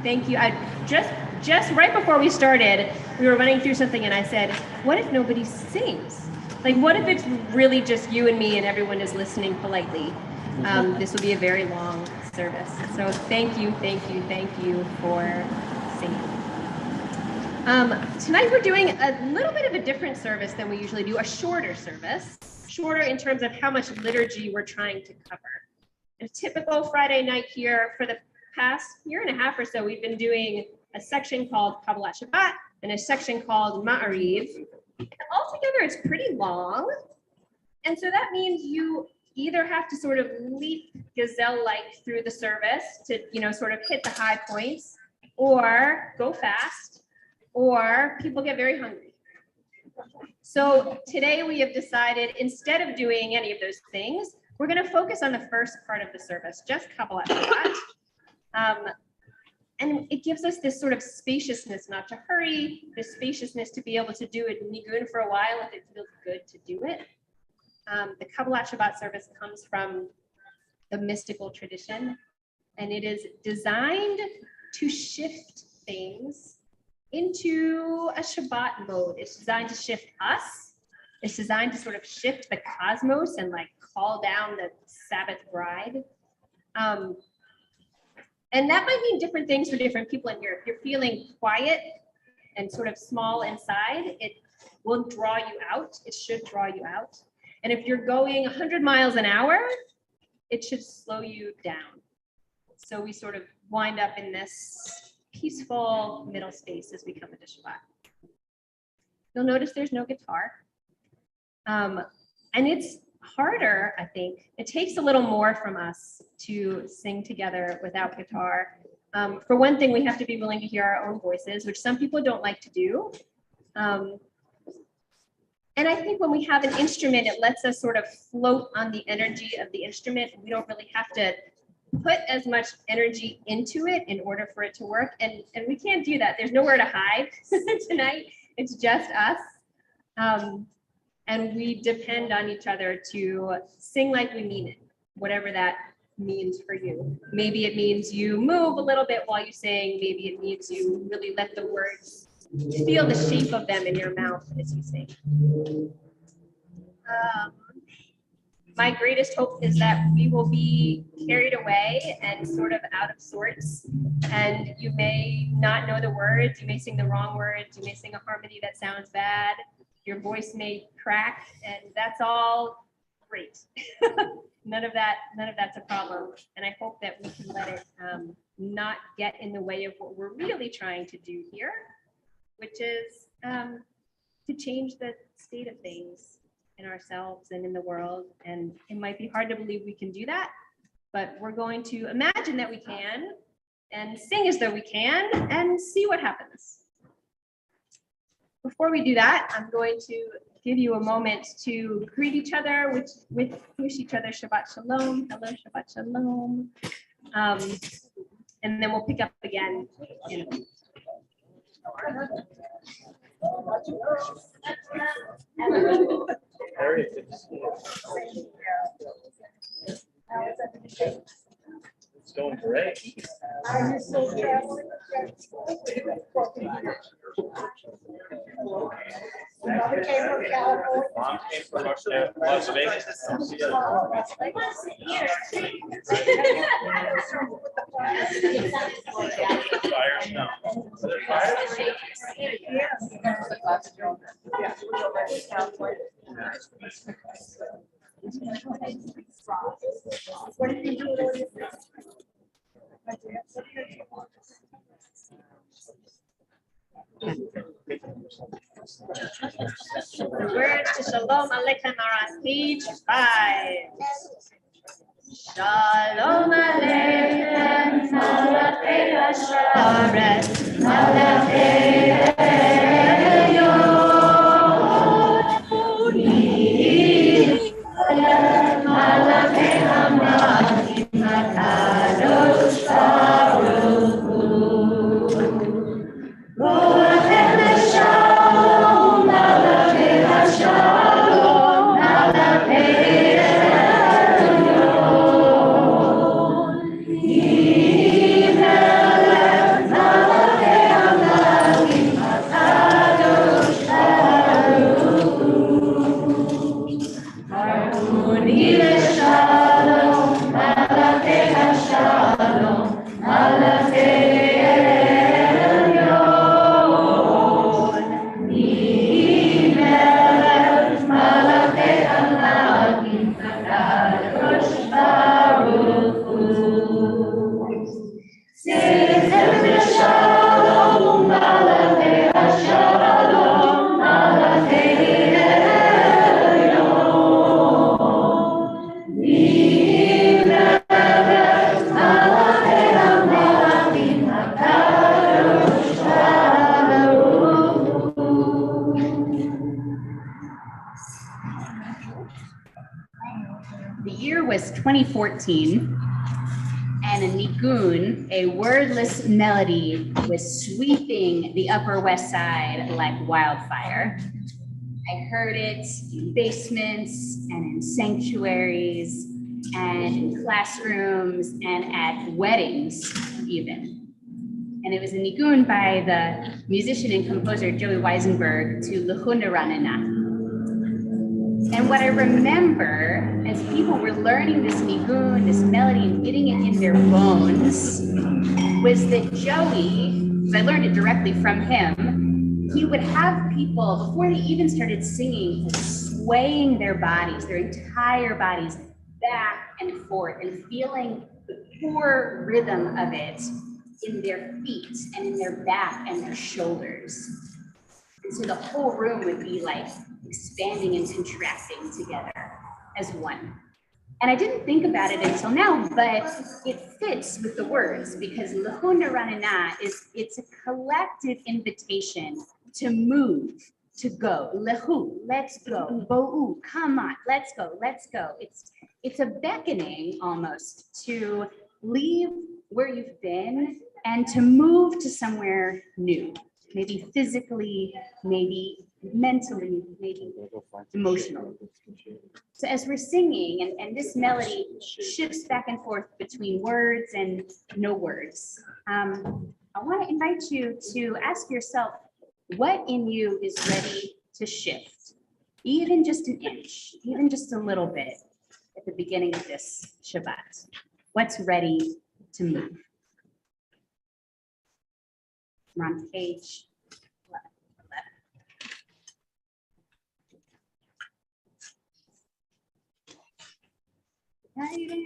Thank you. I just right before we started, we were running through something and I said, what if nobody sings? Like, what if it's really just you and me and everyone is listening politely? This will be a very long service. So thank you for singing. Tonight we're doing a little bit of a different service than we usually do, a shorter service. Shorter in terms of how much liturgy we're trying to cover. A typical Friday night here for the past year and a half or so, we've been doing a section called Kabbalat Shabbat and a section called Ma'ariv. And altogether, it's pretty long. And so that means you either have to sort of leap gazelle-like through the service to, sort of hit the high points, or go fast, or people get very hungry. So today we have decided, instead of doing any of those things, we're going to focus on the first part of the service, just Kabbalat Shabbat. And it gives us this sort of spaciousness not to hurry, this spaciousness to be able to do it nigun for a while if it feels good to do it. The Kabbalat Shabbat service comes from the mystical tradition, and it is designed to shift things into a Shabbat mode. It's designed to shift us. It's designed to sort of shift the cosmos and like call down the Sabbath bride. And that might mean different things for different people in here. If you're feeling quiet and sort of small inside, it will draw you out. It should draw you out. And if you're going 100 miles an hour, it should slow you down. So we sort of wind up in this peaceful middle space as we come into Shabbat. You'll notice there's no guitar. And it's harder, I think. It takes a little more from us to sing together without guitar. For one thing, we have to be willing to hear our own voices, which some people don't like to do. And I think when we have an instrument, it lets us sort of float on the energy of the instrument. We don't really have to put as much energy into it in order for it to work. And we can't do that. There's nowhere to hide tonight. It's just us. And we depend on each other to sing like we mean it, whatever that means for you. Maybe it means you move a little bit while you sing. Maybe it means you really let the words feel the shape of them in your mouth as you sing. My greatest hope is that we will be carried away and sort of out of sorts. And you may not know the words. You may sing the wrong words. You may sing a harmony that sounds bad. Your voice may crack, and that's all great. None of that's a problem. And I hope that we can let it not get in the way of what we're really trying to do here, which is to change the state of things in ourselves and in the world. And it might be hard to believe we can do that, but we're going to imagine that we can and sing as though we can and see what happens. Before we do that, I'm going to give you a moment to greet each other, wish each other Shabbat Shalom. Hello, Shabbat Shalom. And then we'll pick up again. It's going great. Mother came from California. Mom came from Las Vegas. Fires now. What did you do? The words to Shalom Aleichem are on page 5. Shalom Aleichem, Malachei Hasharet, Malachei Elyon, Malachei Hamrachim, HaKadosh Baruch Hu. Malachei Hashalom, Malachei Hashalom, Malachei Elyon, Melech The year was 2014, and a nigun, a wordless melody, was sweeping the Upper West Side like wildfire. I heard it in basements and in sanctuaries and in classrooms and at weddings even. And it was a nigun by the musician and composer Joey Weisenberg to Lehunda Ranana. And what I remember as people were learning this nigun, this melody, and getting it in their bones, was that Joey, because I learned it directly from him, he would have people, before they even started singing, swaying their bodies, their entire bodies, back and forth, and feeling the core rhythm of it in their feet and in their back and their shoulders. And so the whole room would be like expanding and contracting together as one. And I didn't think about it until now, but it fits with the words, because Lehunda Ranana it's a collective invitation to move, to go. Lehu, let's go. Bo'u, come on, let's go, let's go. It's a beckoning almost to leave where you've been and to move to somewhere new. Maybe physically, maybe mentally, maybe emotionally. So as we're singing, and this melody shifts back and forth between words and no words, I want to invite you to ask yourself, what in you is ready to shift? Even just an inch, even just a little bit at the beginning of this Shabbat. What's ready to move? We're on page 40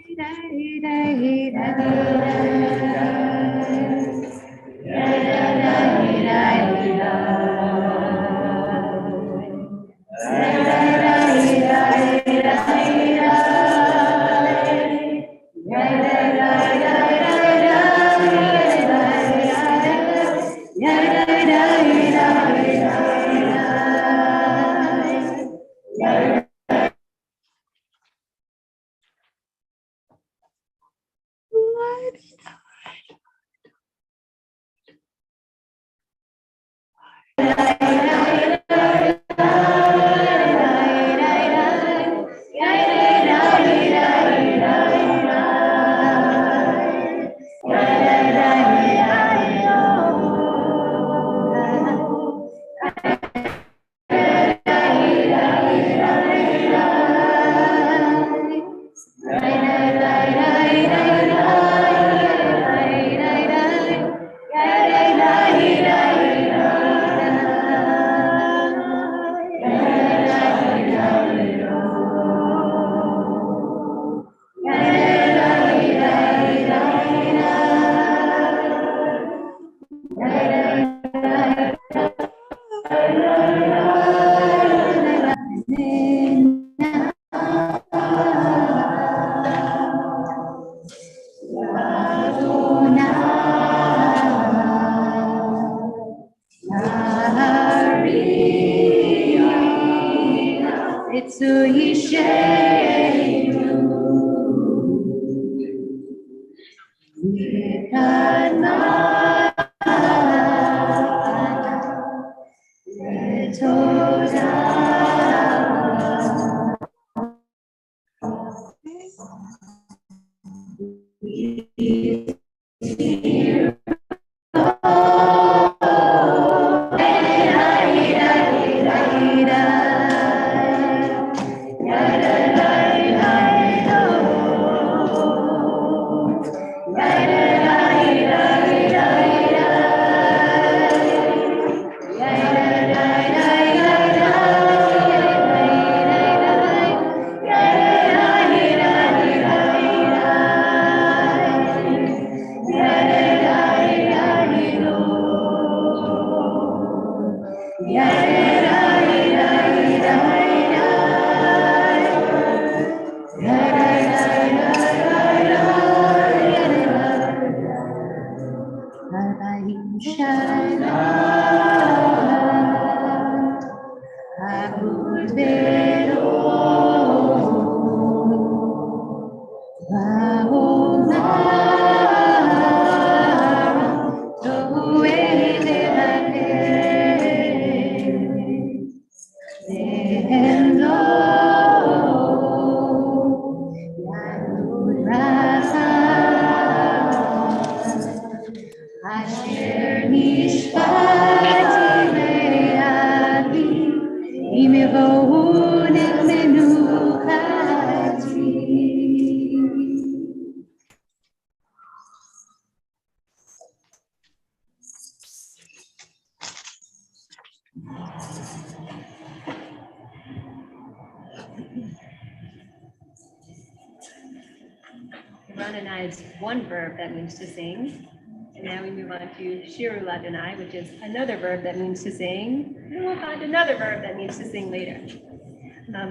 Rananai is one verb that means to sing. And now we move on to Shiru Ladonai, which is another verb that means to sing. And we'll find another verb that means to sing later.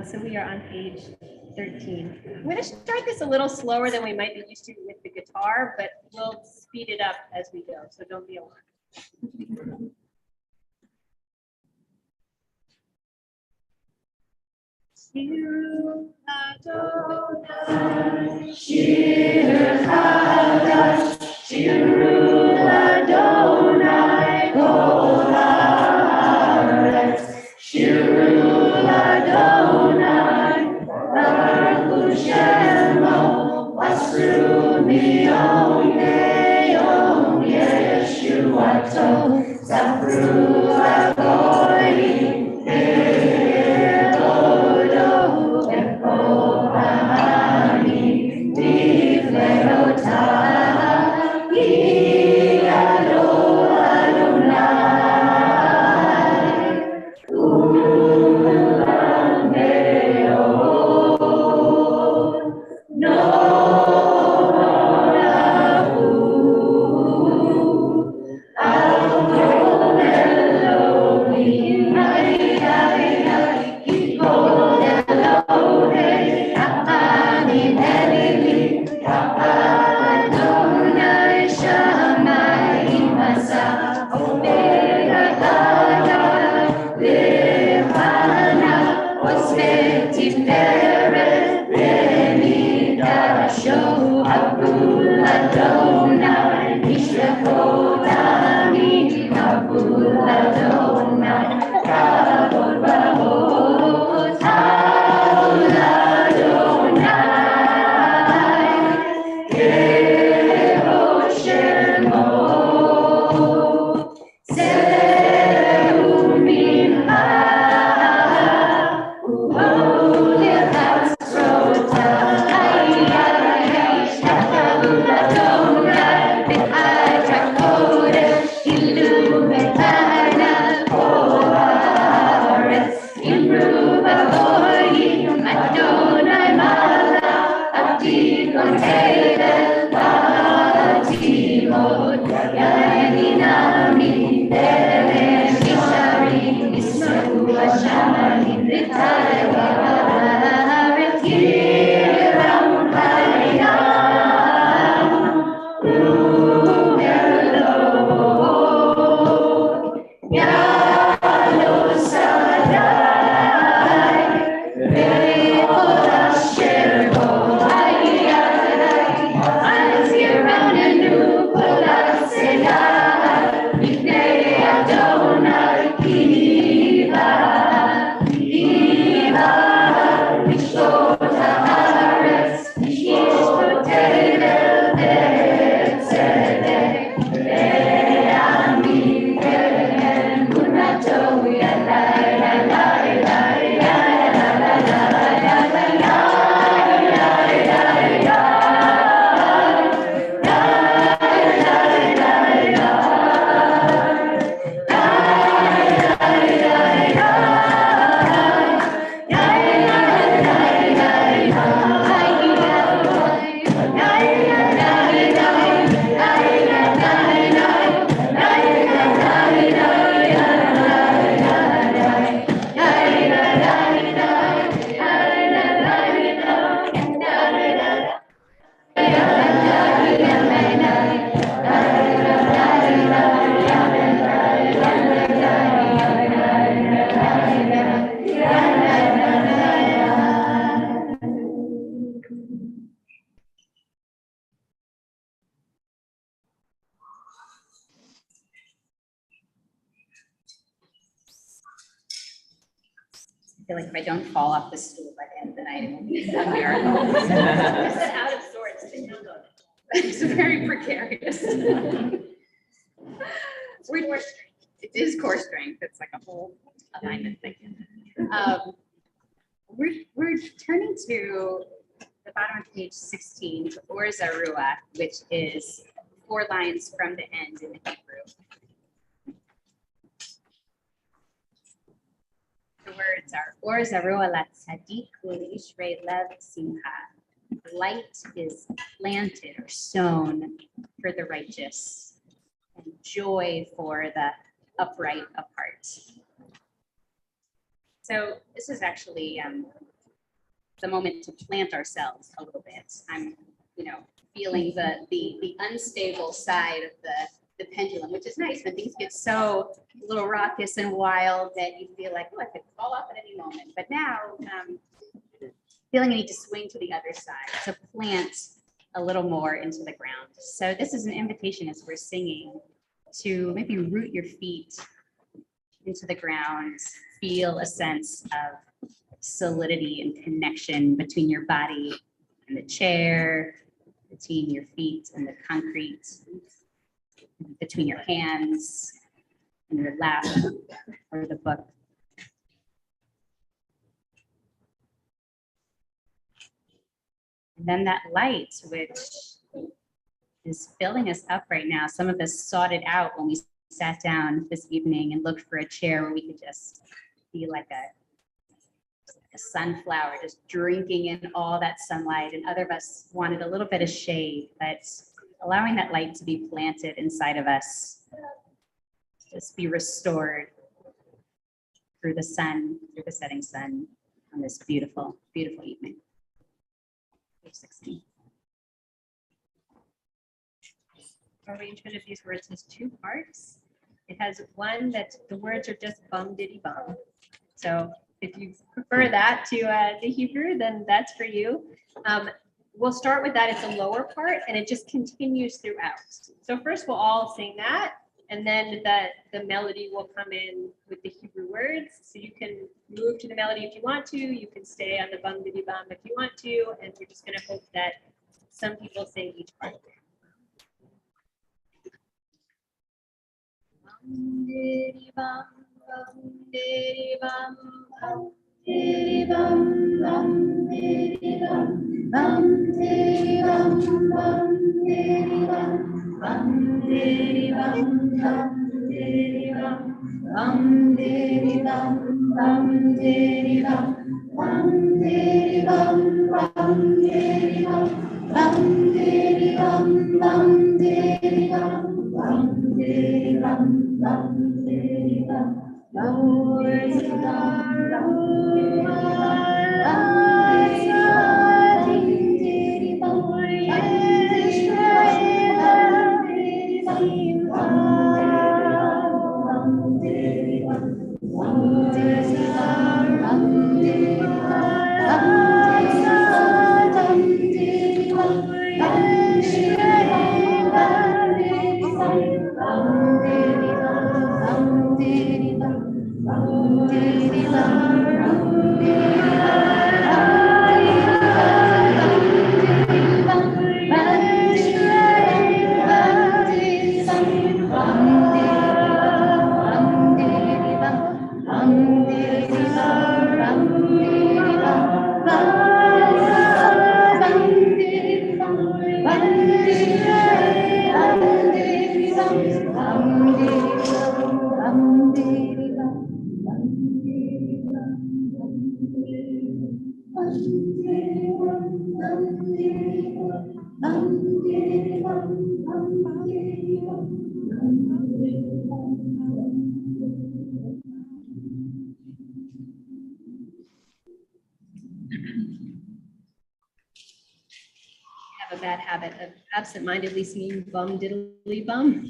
So we are on page 13. I'm going to start this a little slower than we might be used to with the guitar, but we'll speed it up as we go, so don't be alarmed. Shiru Ladonai, Shiru Ladonai, Shiru Ladonai, Kol haaretz. Shiru Ladonai, Baruch Shemo, Asru miyom yom Yeshuato, Zabru hagoyim. I feel like if I don't fall off the stool by the end of the night, it will be a miracle. Is that out of sorts? It's very precarious. It is core strength. It's like a whole alignment thing. We're turning to the bottom of page 16, or Zarua, which is 4 lines from the end in the Hebrew. The words are, or Zarua la tzadik u'ishrei lev simcha. Light is planted or sown for the righteous, and joy for the upright of heart. So this is actually the moment to plant ourselves a little bit. I'm, feeling the unstable side of the pendulum, which is nice when things get so a little raucous and wild that you feel like, oh, I could fall off at any moment. But now, feeling I need to swing to the other side, to plant a little more into the ground. So this is an invitation as we're singing to maybe root your feet into the ground, feel a sense of solidity and connection between your body and the chair, between your feet and the concrete, between your hands and your lap or the book. And then that light, which is filling us up right now. Some of us sought it out when we sat down this evening and looked for a chair where we could just be like a sunflower, just drinking in all that sunlight. And other of us wanted a little bit of shade, but allowing that light to be planted inside of us, just be restored through the sun, through the setting sun on this beautiful, beautiful evening. Page 16. Arrangement of these words has 2 parts. It has one that the words are just bum diddy bum. So if you prefer that to the Hebrew, then that's for you. We'll start with that. It's a lower part and it just continues throughout. So first we'll all sing that, and then the melody will come in with the Hebrew words. So you can move to the melody if you want to. You can stay on the bum diddy bum if you want to. And we're just going to hope that some people sing each part. Bum diddy bum, bum diddy bum, bum diddy bum, bum diddy bum, bum diddy bum, bum diddy bum, bum diddy bum, bum diddy bum, bum diddy bum, bum diddy bum, bum diddy bum, bum diddy bum, bum diddy bum, bum diddy bum, bum diddy bum. Bum diddy bum, bum diddy have a bad habit of absentmindedly singing bum diddly bum.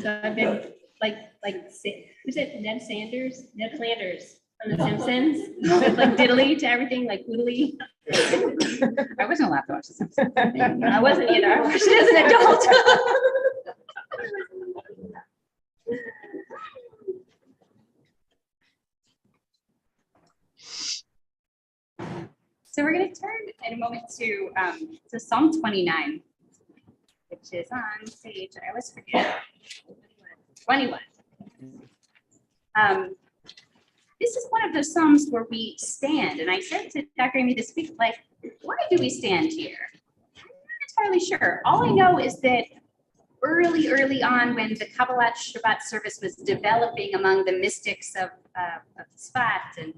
So I've been who's it? Ned Flanders from The Simpsons, with like diddly to everything, like oodly. I wasn't allowed to watch The Simpsons. I wasn't either. I watched it as an adult. So we're going to turn in a moment to Psalm 29, which which is on page, I always forget, 21. This is one of those Psalms where we stand, and I said to Dr. Amy this week, like, why do we stand here? I'm not entirely sure. All I know is that early on, when the Kabbalat Shabbat service was developing among the mystics of Tzfat, and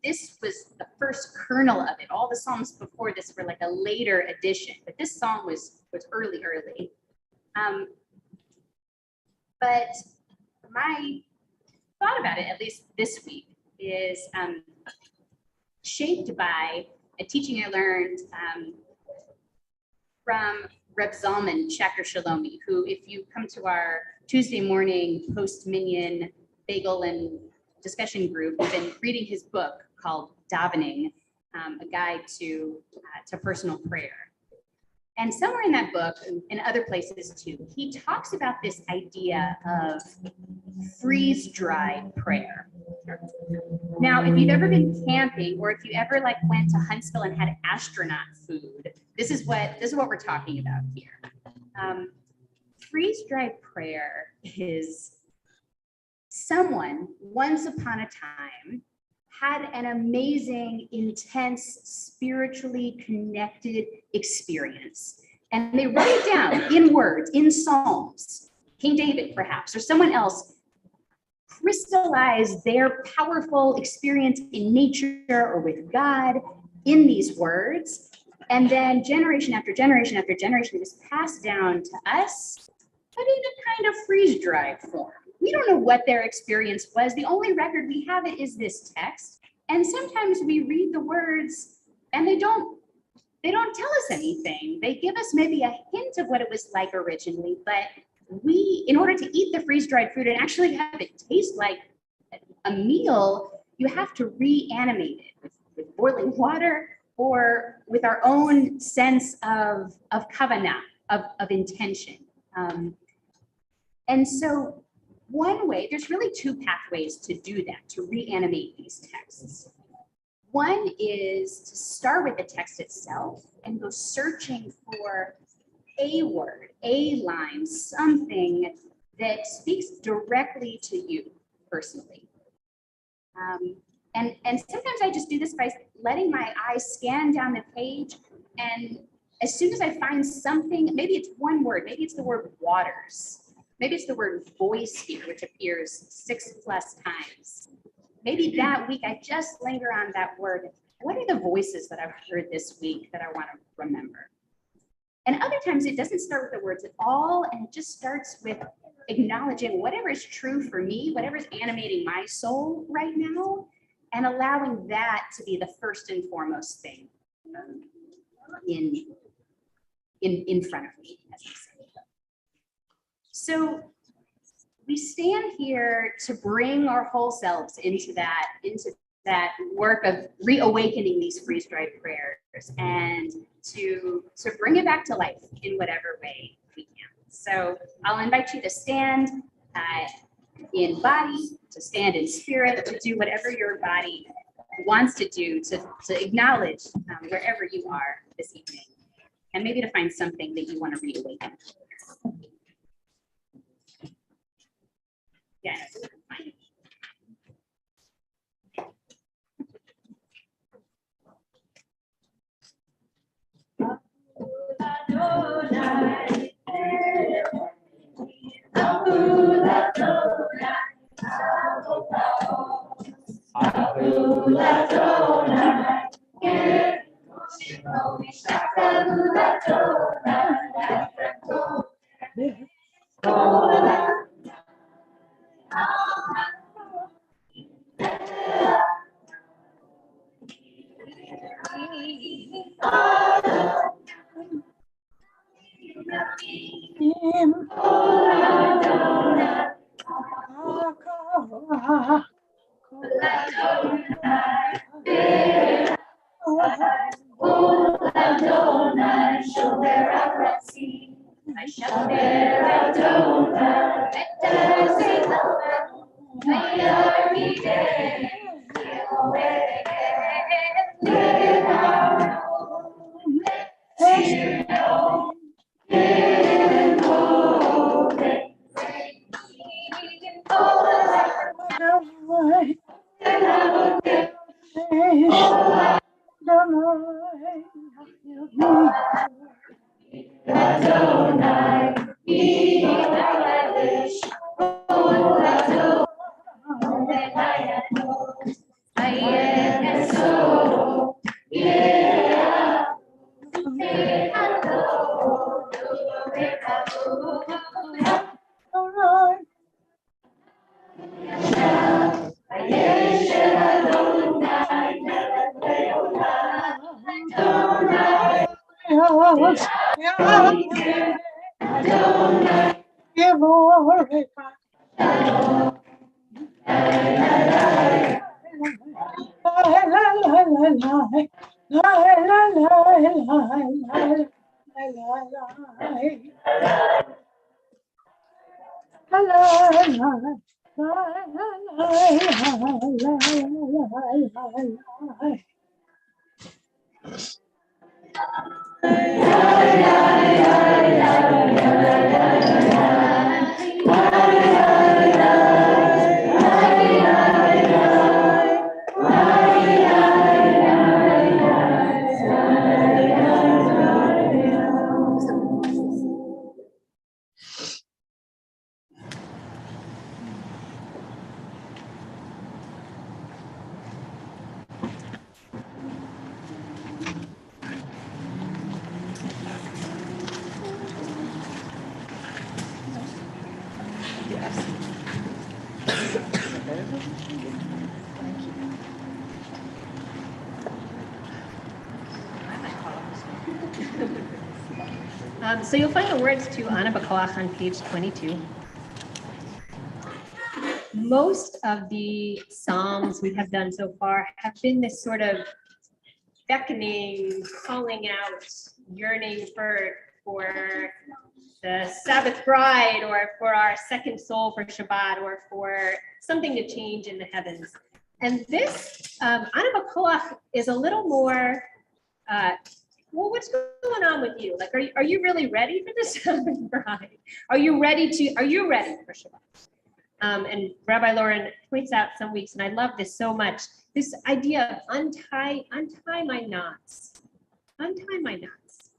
this was the first kernel of it. All the Psalms before this were like a later addition, but this Psalm was early. But my thought about it, at least this week, is shaped by a teaching I learned from Reb Zalman Shaker Shalomi, who, if you come to our Tuesday morning post-Minyan bagel and discussion group, we've been reading his book called Davening, a guide to personal prayer. And somewhere in that book, and other places too, he talks about this idea of freeze-dried prayer. Now, if you've ever been camping, or if you ever like went to Huntsville and had astronaut food, this is what we're talking about here. Freeze-dried prayer is someone once upon a time had an amazing, intense, spiritually connected experience. And they wrote it down in words, in Psalms. King David, perhaps, or someone else crystallized their powerful experience in nature or with God in these words. And then generation after generation after generation, it was passed down to us, but in a kind of freeze-dried form. We don't know what their experience was. The only record we have it is this text. And sometimes we read the words and they don't tell us anything. They give us maybe a hint of what it was like originally, but we, in order to eat the freeze-dried food and actually have it taste like a meal, you have to reanimate it with boiling water or with our own sense of kavanah, of intention. And so one way, there's really two pathways to do that, to reanimate these texts. One is to start with the text itself and go searching for a word, a line, something that speaks directly to you personally. And sometimes I just do this by letting my eyes scan down the page, and as soon as I find something, maybe it's one word, maybe it's the word waters. Maybe it's the word voice here, which appears 6+ times. Maybe that week I just linger on that word. What are the voices that I've heard this week that I want to remember? And other times it doesn't start with the words at all, and it just starts with acknowledging whatever is true for me, whatever is animating my soul right now, and allowing that to be the first and foremost thing in front of me, as I say. So we stand here to bring our whole selves into that work of reawakening these freeze-dried prayers and to bring it back to life in whatever way we can. So I'll invite you to stand in body, to stand in spirit, to do whatever your body wants to do, to acknowledge wherever you are this evening, and maybe to find something that you want to reawaken. Yes. So you'll find the words to Ana Bakoach on page 22. Most of the psalms we have done so far have been this sort of beckoning, calling out, yearning for the Sabbath bride, or for our second soul for Shabbat, or for something to change in the heavens. And this Ana Bakoach is a little more, well, what's going on with you? Like, are you really ready for the Sabbath bride? Are you ready for Shabbat? And Rabbi Lauren points out some weeks, and I love this so much, this idea of untie my knots, untie my knots.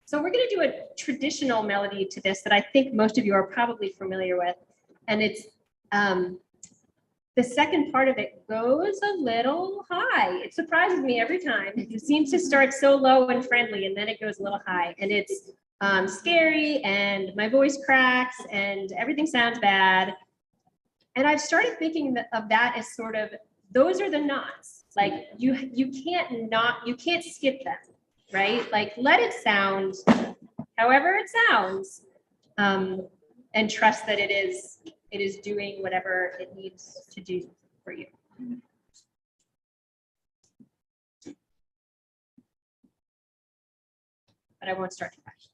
So we're going to do a traditional melody to this that I think most of you are probably familiar with. And it's, the second part of it goes a little high. It surprises me every time. It seems to start so low and friendly, and then it goes a little high. And it's scary, and my voice cracks, and everything sounds bad. And I've started thinking of that as sort of, those are the knots. Like you can't skip them, right? Like, let it sound however it sounds, and trust that it is doing whatever it needs to do for you. But I won't start to crash.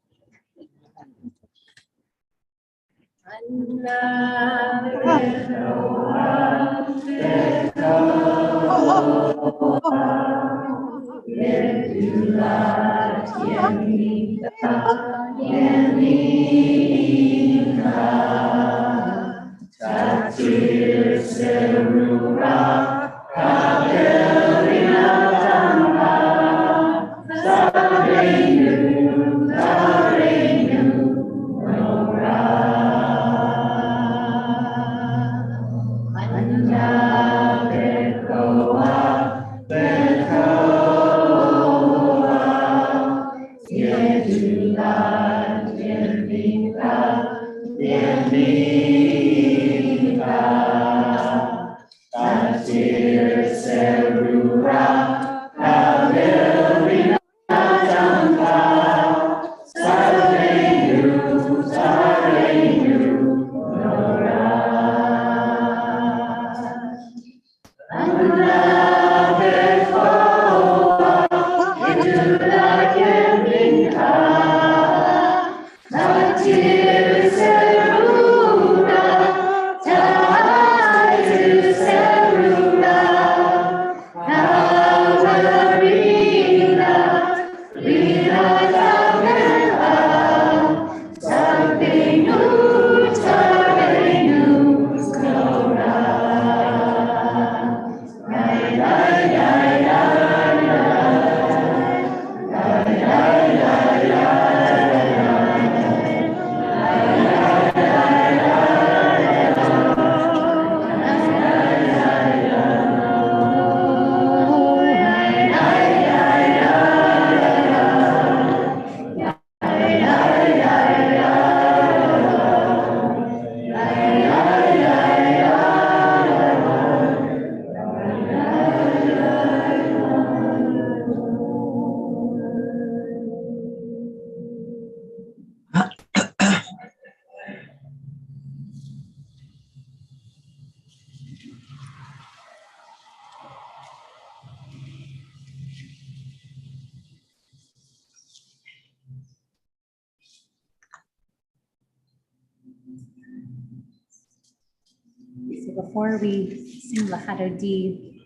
So before we sing Lahadodi,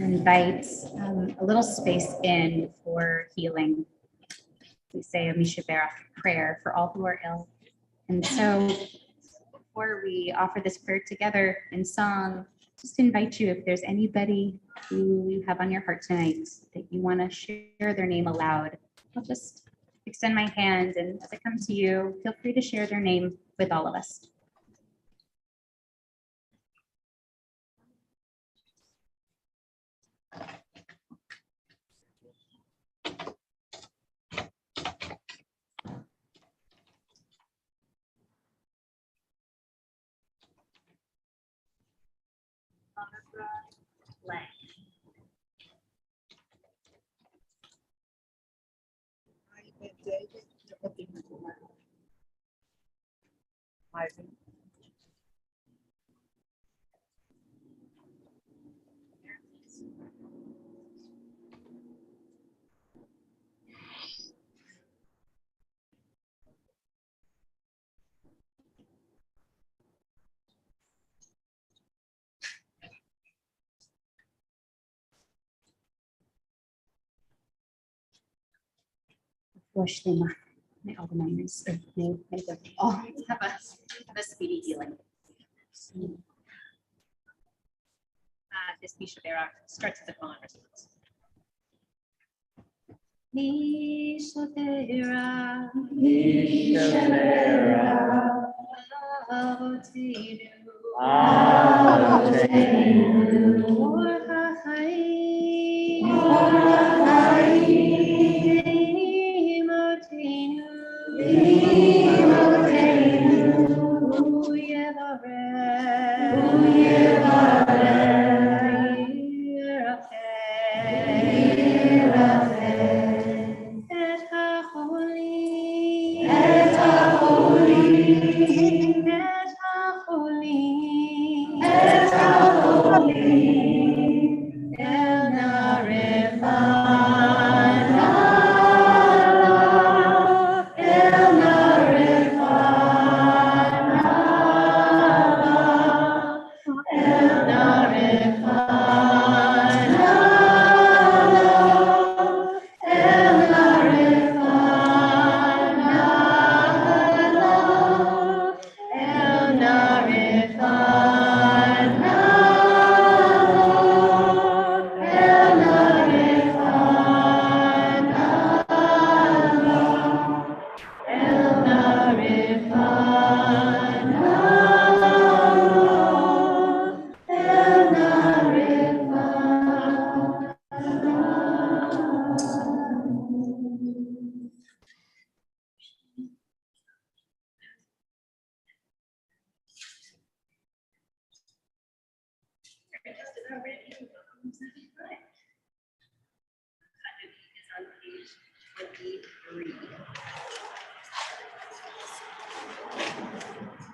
invite a little space in for healing. We say a Misha Berach prayer for all who are ill. And so before we offer this prayer together in song, just invite you, if there's anybody who you have on your heart tonight that you want to share their name aloud, I'll just extend my hand, and as I come to you, feel free to share their name with all of us. Blank. Wash them up. May all the memories of may them all have a speedy healing. This Misha Berach starts with a call and response. Misha Berach,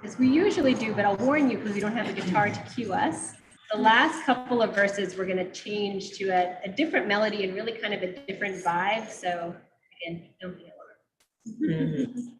as we usually do, but I'll warn you because we don't have the guitar to cue us. The last couple of verses, we're going to change to a different melody and really kind of a different vibe. So again, don't be alarmed.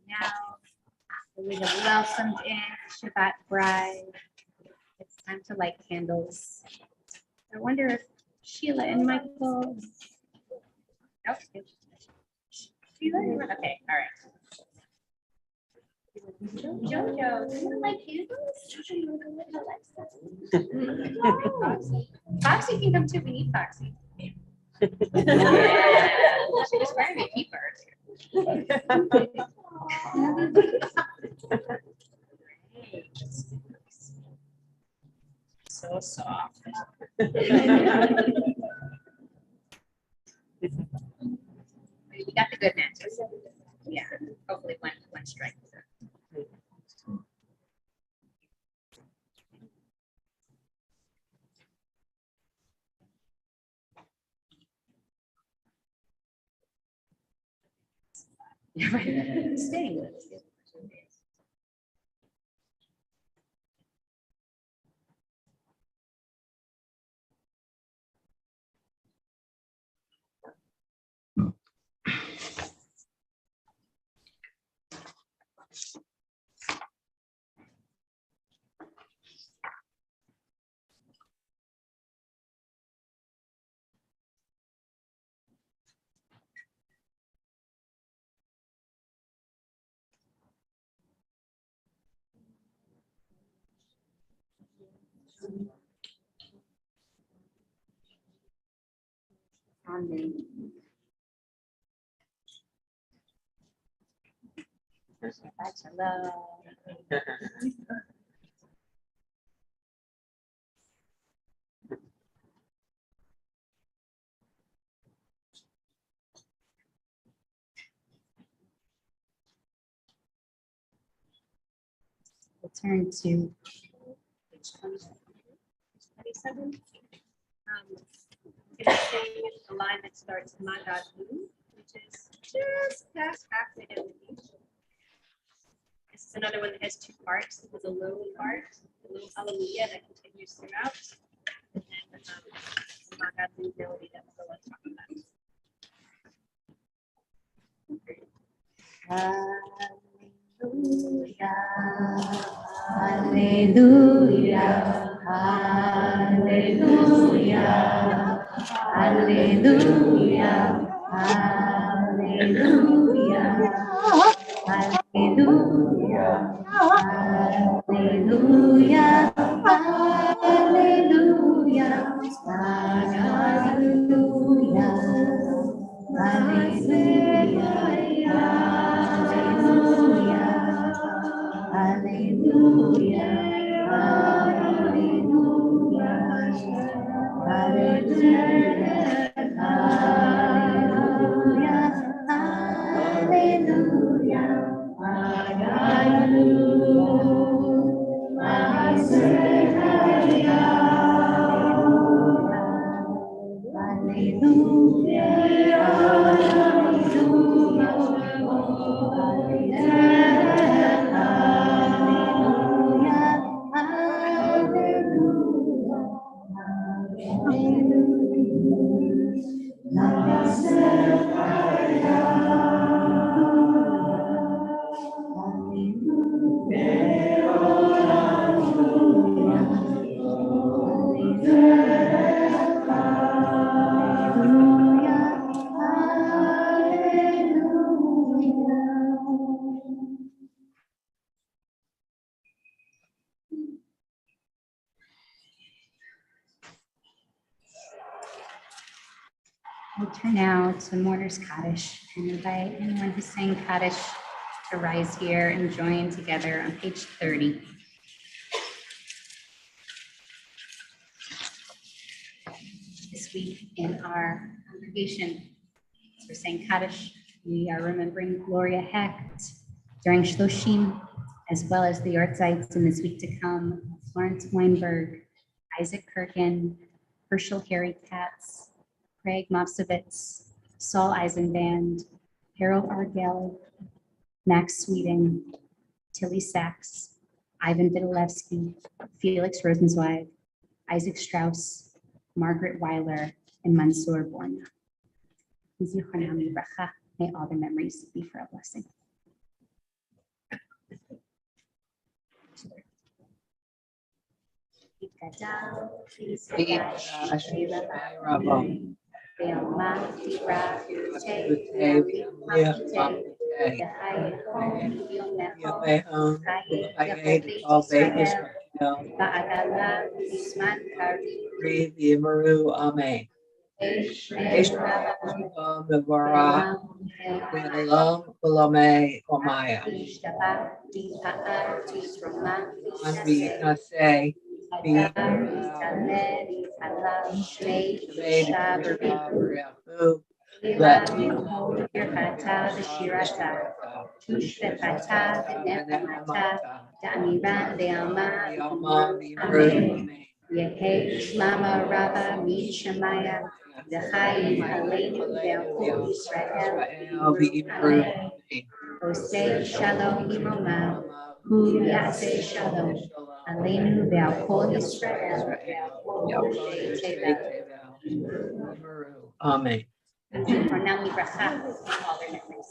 Now, after we have welcomed in Shabbat bride, it's time to light candles. I wonder if Sheila and Michael. Nope. Sheila, okay, all right. Jojo, do you want to light candles? Jojo, you want to light the lights? Foxy can come too. We need Foxy. She was wearing a keeper. So soft. We got the good matches. Yeah, hopefully one strike. Yeah, right. Staying with us. Amen. Shabbat shalom. We'll turn to page 27. Going to sing the line that starts Magadu, which is just past halfway down the page. This is another one that has two parts. There's a low part, a little hallelujah that continues throughout, and then the Magadu melody that we'll go and talk about. Hallelujah, hallelujah, hallelujah, hallelujah, hallelujah, hallelujah, hallelujah, hallelujah, We'll turn now to Mourner's Kaddish and invite anyone who's saying Kaddish to rise here and join together on page 30. This week in our congregation, We're saying Kaddish. We are remembering Gloria Hecht during Shloshim, as well as the Yortzites in this week to come, Florence Weinberg, Isaac Kirkin, Herschel Harry Katz, Craig Mopsovitz, Saul Eisenband, Harold Argell, Max Sweeting, Tilly Sachs, Ivan Vidalevsky, Felix Rosenzweig, Isaac Strauss, Margaret Weiler, and Mansour Borna. May all their memories be for a blessing. Amen. Yehesh Lama Rabba Mi Shemaya Zechayim Aleinu Ve'Alkol Yisrael Amen. Oseh Shalom Imoma Hu Yaseh Shalom Aleinu Ve'Alkol Yisrael Ve'Alkol B'Shei Tevel. Amen. Ornam Libracha, all their memories.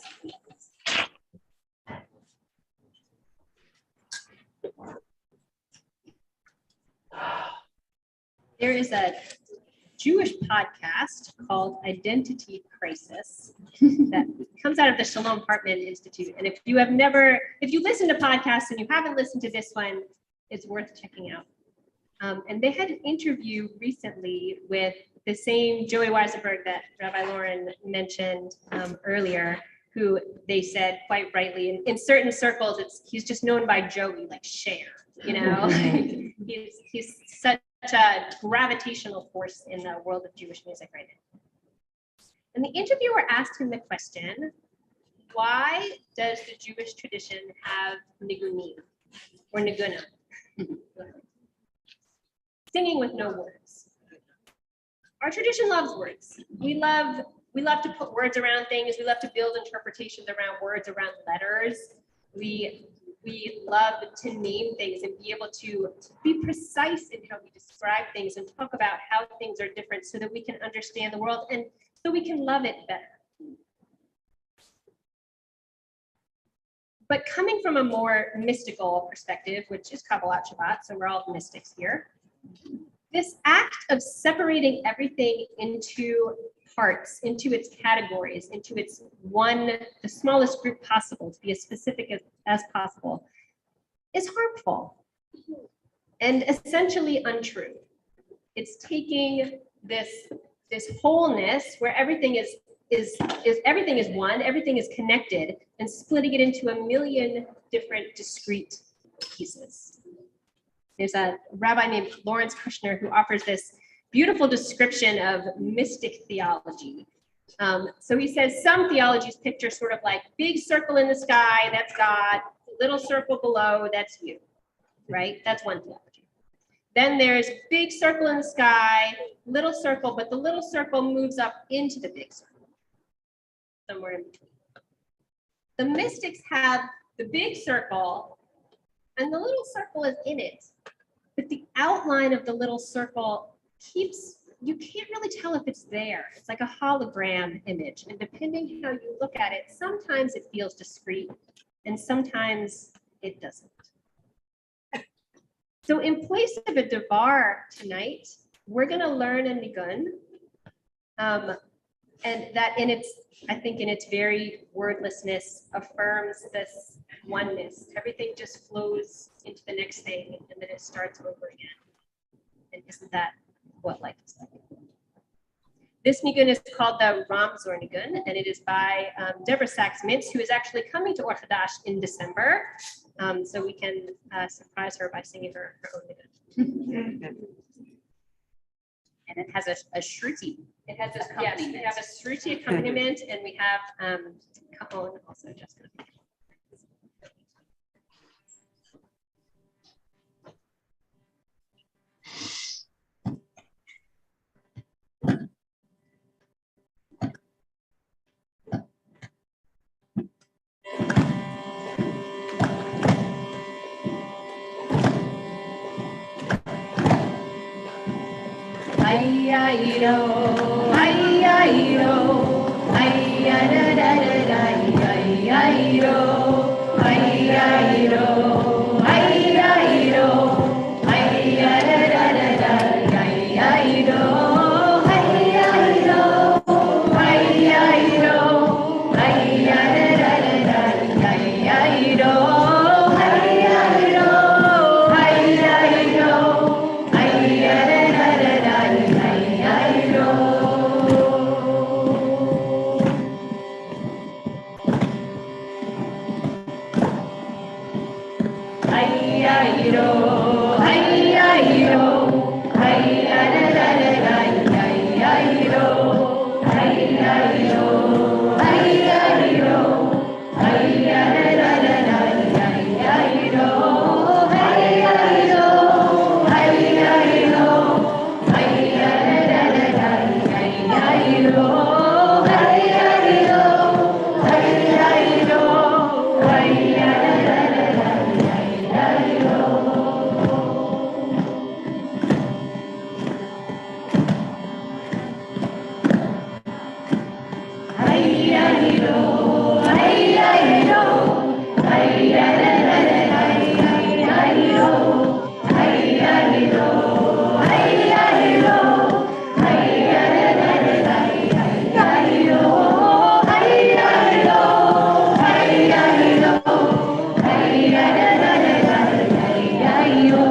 There is a Jewish podcast called Identity Crisis that comes out of the Shalom Hartman Institute. And if you listen to podcasts and you haven't listened to this one, it's worth checking out. And they had an interview recently with the same Joey Weisenberg that Rabbi Lauren mentioned earlier, who they said quite rightly, in certain circles, he's just known by Joey, like Cher, you know? he's such a gravitational force in the world of Jewish music right now. And the interviewer asked him the question, why does the Jewish tradition have nigunim or niguna? Singing with no words. Our tradition loves words. We love to put words around things. We love to build interpretations around words, around letters. We love to name things and be able to be precise in how we describe things and talk about how things are different so that we can understand the world and so we can love it better. But coming from a more mystical perspective, which is Kabbalat Shabbat, so we're all mystics here, this act of separating everything into parts, into its categories, into its the smallest group possible, to be as specific as possible, is harmful and essentially untrue. It's taking this wholeness where everything is everything is one, everything is connected, and splitting it into a million different discrete pieces. There's a rabbi named Lawrence Kushner who offers this beautiful description of mystic theology. So he says some theologies picture sort of like big circle in the sky, that's God, little circle below, that's you, right? That's one theology. Then there's big circle in the sky, little circle, but the little circle moves up into the big circle, somewhere in between. The mystics have the big circle and the little circle is in it, but the outline of the little circle you can't really tell if it's there. It's like a hologram image. And depending how you look at it, sometimes it feels discrete and sometimes it doesn't. So in place of a devar tonight, we're gonna learn a nigun. And that I think in its very wordlessness affirms this oneness. Everything just flows into the next thing and then it starts over again. And isn't that what life is like? This nigun is called the Ramzor nigun, and it is by Deborah Sachs-Mintz, who is actually coming to Orthodox in December. So we can surprise her by singing her own nigun. And it has a shruti It has a, yes, we Accompaniment. have a Sruti accompaniment and we have, Cajon also just. Ay-ay-do, ay-ay-do, ay-ya-da-da-da-da, ay-ay-do, ay-ay-do, ay-ay-do, ay-ya-da-da-da-da, ay-ay-do, ay-ay-do, ay-ay-do, ay-ya-da-da-da-da, ay-ay-do, ay-ay-do, ay-ay-do,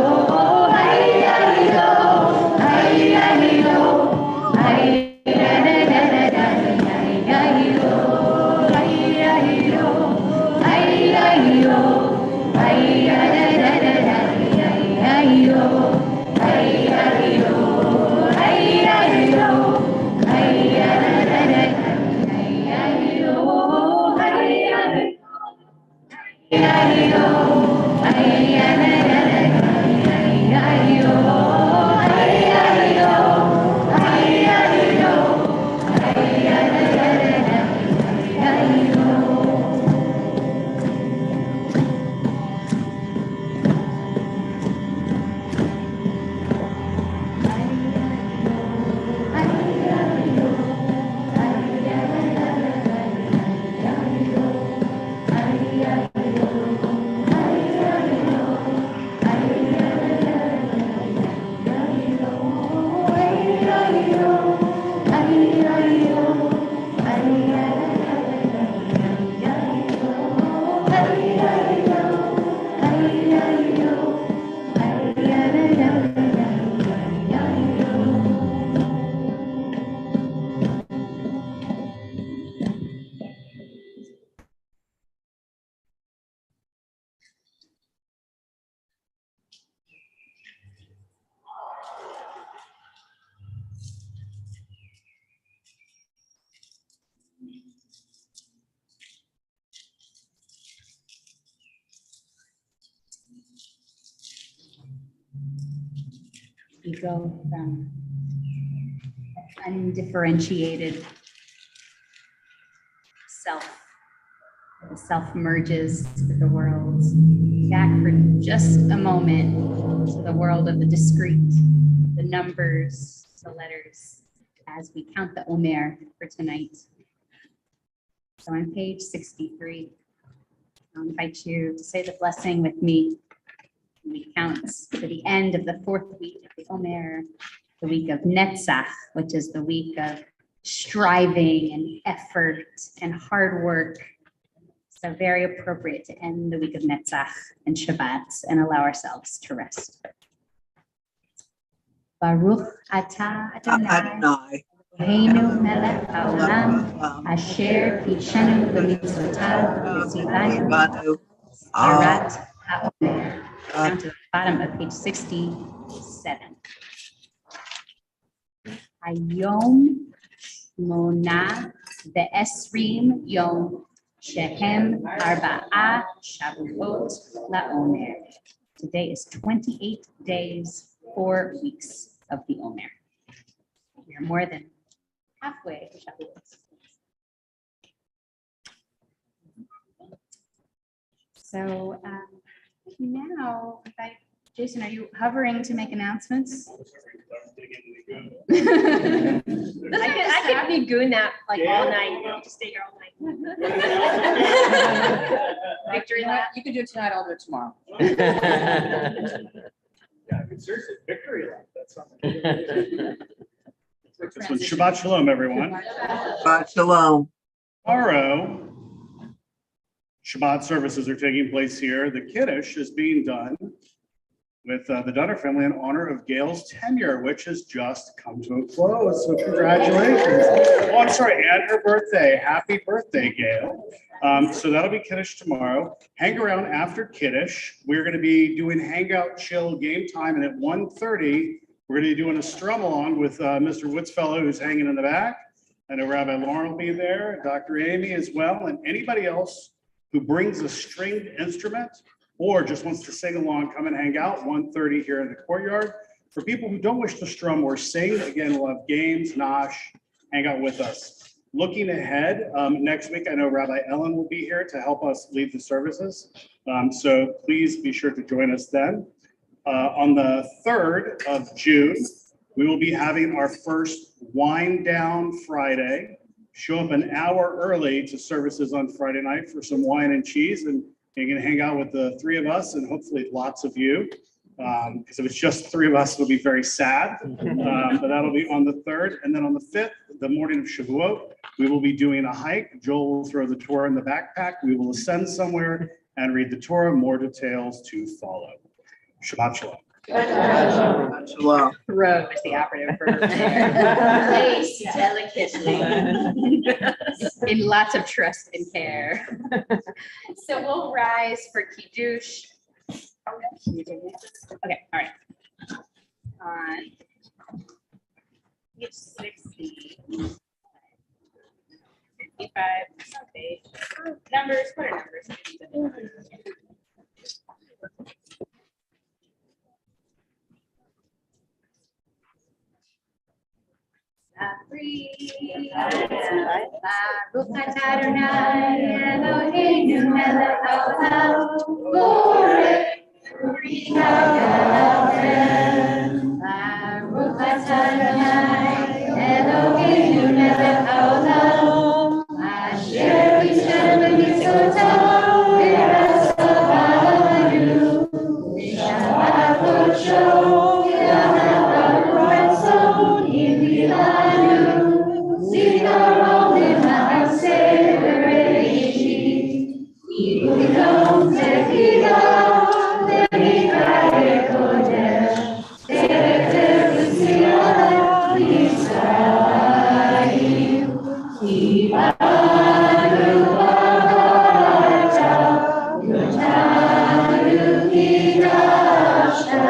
We go from undifferentiated self. The self merges with the world. Back for just a moment to the world of the discrete, the numbers, the letters, as we count the Omer for tonight. So on page 63, I'll invite you to say the blessing with me. We count to the end of the fourth week of the Omer, the week of Netzach, which is the week of striving and effort and hard work. So very appropriate to end the week of Netzach and Shabbat and allow ourselves to rest. Baruch atah Adonai, Adonai, Eloheinu melech haolam, asher kidshanu b'mitzvotav v'tzivanu Banu, Arat HaOmer. Down to the bottom of page 67. Hayom Mona ve'esrim yom shehem arba'a shavuot la'omer. Today is 28 days, 4 weeks of the Omer. We are more than halfway to Shavuot. So now, Jason, are you hovering to make announcements? I could be goon that like all night. You know, just stay here all night. Victory lap. You can do it tonight, I'll do it tomorrow. Yeah, seriously, victory lap. That's something. So Shabbat Shalom, everyone. Shabbat Shalom. Tomorrow, Shabbat services are taking place here. The Kiddush is being done with the Dunner family in honor of Gail's tenure, which has just come to a close. So congratulations. Oh, I'm sorry, and her birthday. Happy birthday, Gail. So that'll be Kiddush tomorrow. Hang around after Kiddush. We're going to be doing hangout chill game time, and at 1:30, we're going to be doing a strum along with Mr. Woodsfellow, who's hanging in the back. I know Rabbi Lauren will be there, Dr. Amy as well, and anybody else who brings a stringed instrument or just wants to sing along, come and hang out, 1:30 here in the courtyard. For people who don't wish to strum or sing, again, we'll have games, nosh, hang out with us. Looking ahead, next week, I know Rabbi Ellen will be here to help us lead the services. So please be sure to join us then. On the 3rd of June, we will be having our first Wind Down Friday. Show up an hour early to services on Friday night for some wine and cheese, and you can hang out with the 3 of us and hopefully lots of you. Because if it's just 3 of us, it'll be very sad. But that'll be on the 3rd. And then on the 5th, the morning of Shavuot, we will be doing a hike. Joel will throw the Torah in the backpack. We will ascend somewhere and read the Torah. More details to follow. Shabbat Shalom. Shabbat Shalom. Throw is the operative verb there. Place delicately in lots of trust and care. So we'll rise for Kiddush. Okay, all right. On page 60. 55, okay. Numbers, what are numbers? Baruch atah Adonai Eloheinu melech haolam borei uricha galachem. Baruch atah Adonai Eloheinu melech haolam asher yishem b'mitzvotav v'yaseh b'anu v'shamat kodsho v'yanav ratzon imilanu zikaron l'maaseh b'reishit yibudon tefillah l'mikra'e kodesh te'eter v'tziyah Yisrael Kibanu b'avata yotanu kidashta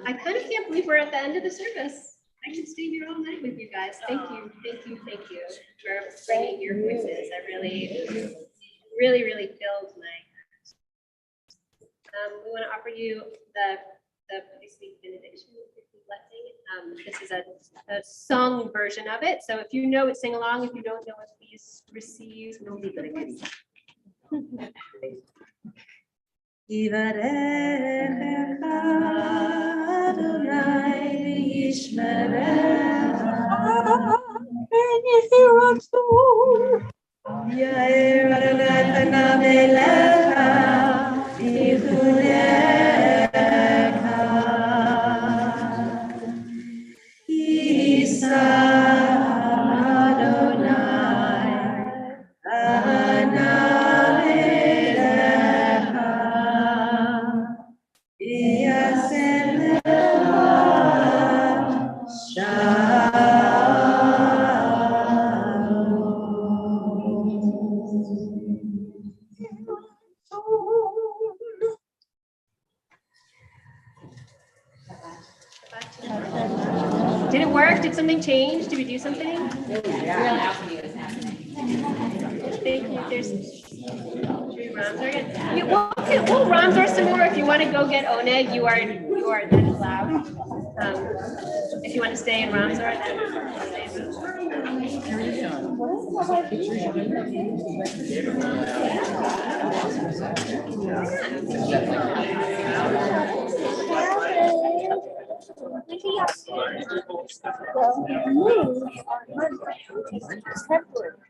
I kind of can't believe we're at the end of the service. I could stay here all night with you guys. Thank you for bringing your voices. I really filled my heart. We want to offer you the priestly benediction, blessing. This is a sung version of it. So if you know it, sing along. If you don't know it, please receive. Yivarechecha Adonai v'yishmerecha Did it work? Did something change? Did we do something? Thank you. There's three Ramsar again. We'll Ramsar some more. If you want to go get Oneg, you are then allowed. If you want to stay in Ramsar, Temporary.